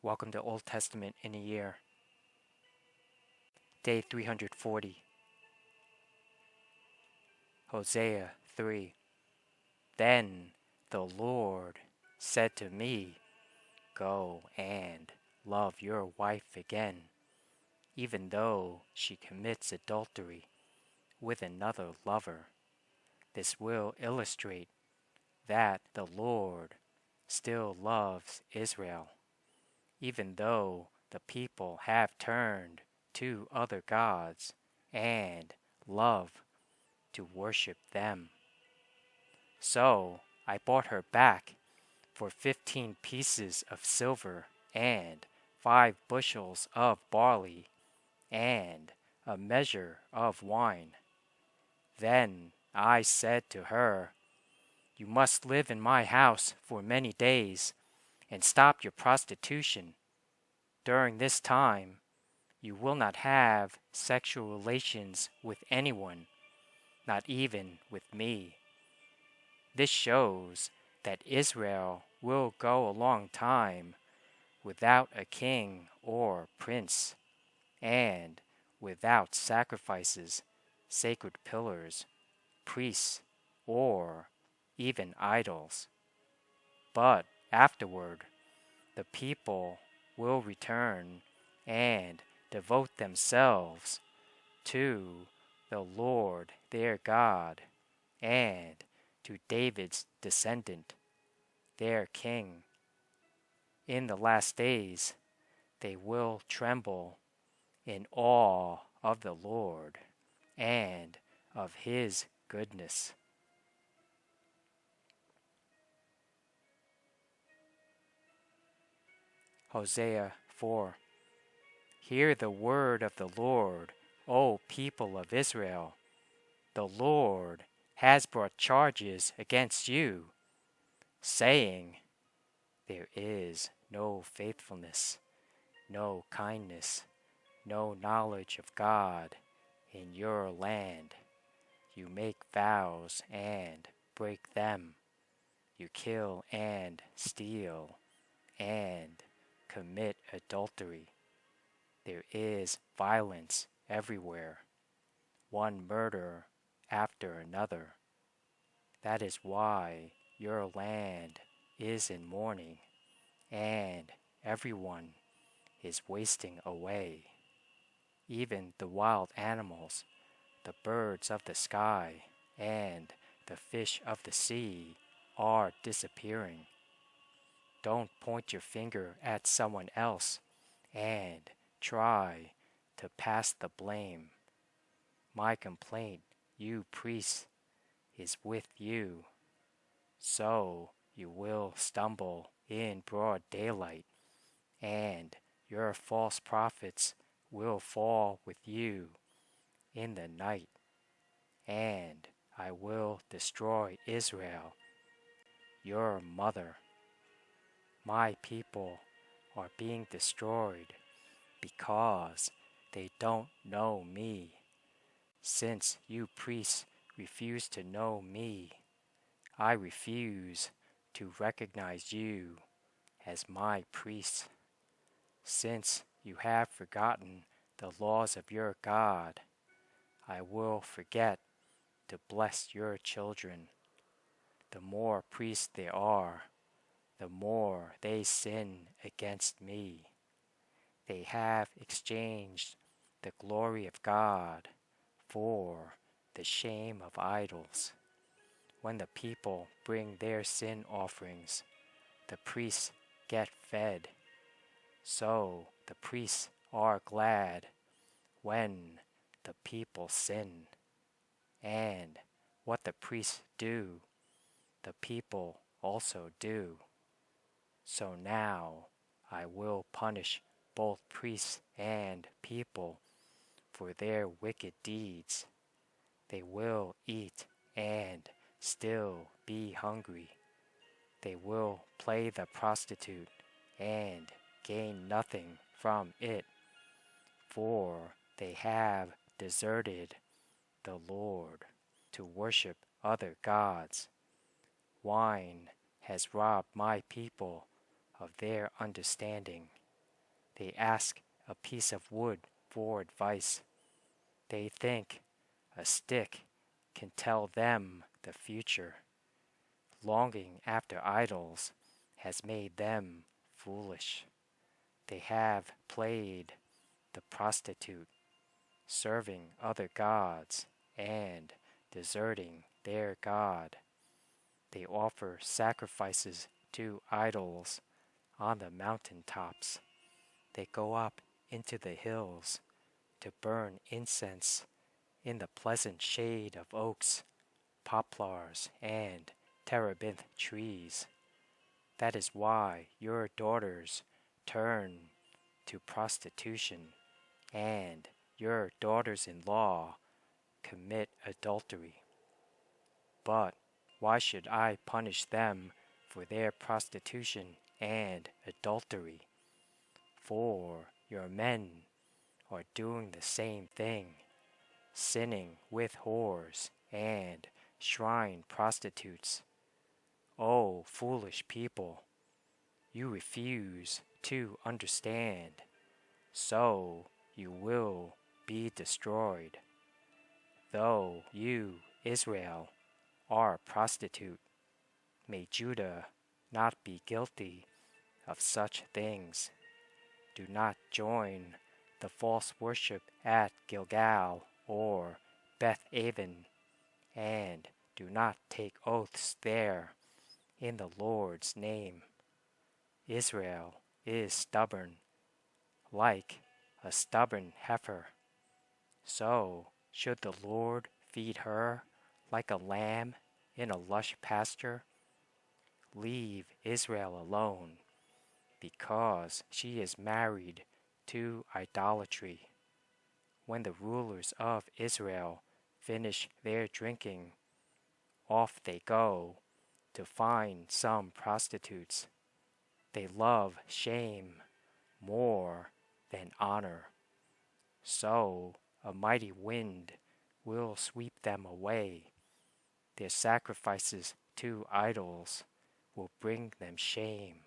Welcome to Old Testament in a Year. Day 340. Hosea 3. Then the Lord said to me, Go and love your wife again, even though she commits adultery with another lover. This will illustrate that the Lord still loves Israel, even though the people have turned to other gods and love to worship them. So I bought her back for 15 pieces of silver and 5 bushels of barley and a measure of wine. Then I said to her, You must live in my house for many days and stop your prostitution. During this time, you will not have sexual relations with anyone, not even with me. This shows that Israel will go a long time without a king or prince, and without sacrifices, sacred pillars, priests, or even idols. But afterward, the people will return and devote themselves to the Lord their God and to David's descendant, their king. In the last days, they will tremble in awe of the Lord and of his goodness. Hosea 4. Hear the word of the Lord, O people of Israel. The Lord has brought charges against you, saying, There is no faithfulness, no kindness, no knowledge of God in your land. You make vows and break them. You kill and steal and commit adultery. There is violence everywhere, one murder after another. That is why your land is in mourning, and everyone is wasting away. Even the wild animals, the birds of the sky, and the fish of the sea are disappearing. Don't point your finger at someone else and try to pass the blame. My complaint, you priests, is with you. So you will stumble in broad daylight, and your false prophets will fall with you in the night, and I will destroy Israel, your mother. My people are being destroyed because they don't know me. Since you priests refuse to know me, I refuse to recognize you as my priests. Since you have forgotten the laws of your God, I will forget to bless your children. The more priests there are, the more they sin against me. They have exchanged the glory of God for the shame of idols. When the people bring their sin offerings, the priests get fed. So the priests are glad when the people sin. And what the priests do, the people also do. So now I will punish both priests and people for their wicked deeds. They will eat and still be hungry. They will play the prostitute and gain nothing from it, for they have deserted the Lord to worship other gods. Wine has robbed my people of their understanding, They ask a piece of wood for advice. They think a stick can tell them the future. Longing after idols has made them foolish. They have played the prostitute, serving other gods and deserting their God. They offer sacrifices to idols on the mountain tops. They go up into the hills to burn incense in the pleasant shade of oaks, poplars, and terebinth trees. That is why your daughters turn to prostitution, and your daughters-in-law commit adultery. But why should I punish them for their prostitution and adultery? For your men are doing the same thing, sinning with whores and shrine prostitutes. O foolish people, you refuse to understand, so you will be destroyed. Though you, Israel, are a prostitute, may Judah not be guilty of such things. Do not join the false worship at Gilgal or Beth-aven, and do not take oaths there in the Lord's name. Israel is stubborn, like a stubborn heifer. So should the Lord feed her like a lamb in a lush pasture? Leave Israel alone, because she is married to idolatry. When the rulers of Israel finish their drinking, off they go to find some prostitutes. They love shame more than honor. So a mighty wind will sweep them away. Their sacrifices to idols will bring them shame.